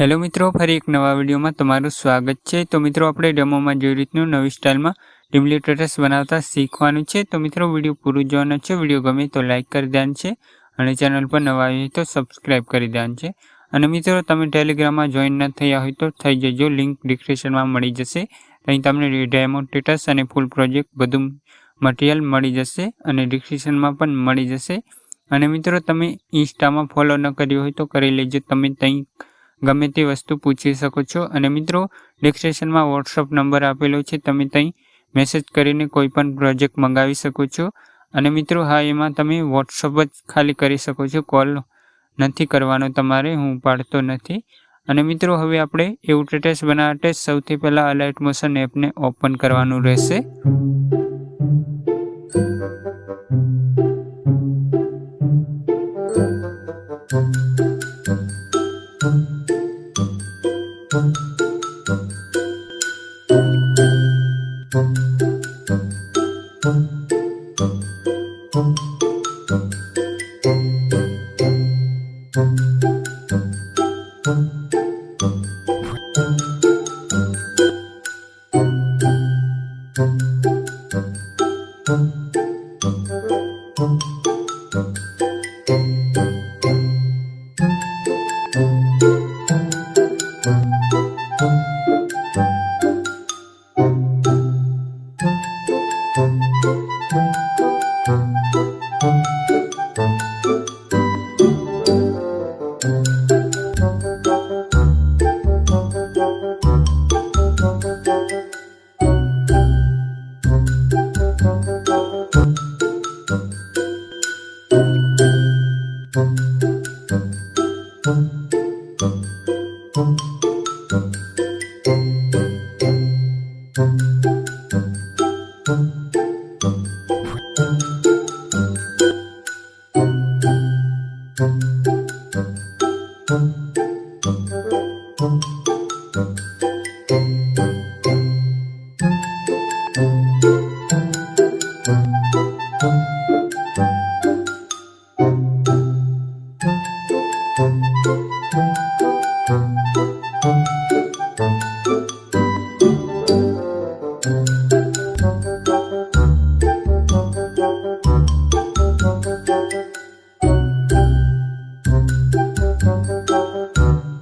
Hello મિત્રો, ફરી એક નવા વિડીયોમાં તમારું સ્વાગત છે। તો મિત્રો આપણે ડેમોમાં જેવી રીતનું નવી સ્ટાઇલમાં ડિમ્પલી ટેટસ બનાવતા શીખવાનું છે। તો મિત્રો વિડીયો પૂરું જોવાનો છે। વિડીયો ગમે તો લાઇક કરી દેવાનું છે અને ચેનલ પર નવા આવ્યા તો સબસ્ક્રાઇબ કરી દેવાનું છે। અને મિત્રો તમે ટેલિગ્રામમાં જોઈન ન થયા હોય તો થઈ જજો, લિંક ડિસ્ક્રિપ્શનમાં મળી જશે। અહીં તમને ડેમો ટેટસ અને ફૂલ પ્રોજેક્ટ બધું મટીરિયલ મળી જશે અને ડિસ્ક્રિપ્શનમાં પણ મળી જશે। અને મિત્રો તમે ઇન્સ્ટામાં ફોલો ન કર્યું હોય તો કરી લેજો, તમે ત્યાં ગમે તે વસ્તુ પૂછી શકો છો। અને મિત્રો ડિસ્ક્રિપ્શનમાં વોટ્સઅપ નંબર આપેલો છે, તમે ત્યાં મેસેજ કરીને કોઈ પણ પ્રોજેક્ટ મંગાવી શકો છો। અને મિત્રો હા, એમાં તમે વોટ્સઅપ જ ખાલી કરી શકો છો, કોલ નથી કરવાનો તમારે, હું પાડતો નથી। અને મિત્રો હવે આપણે એવું ટેટસ બનાવવા માટે સૌથી પહેલાં અલાઇટ મોશન એપને ઓપન કરવાનું રહેશે।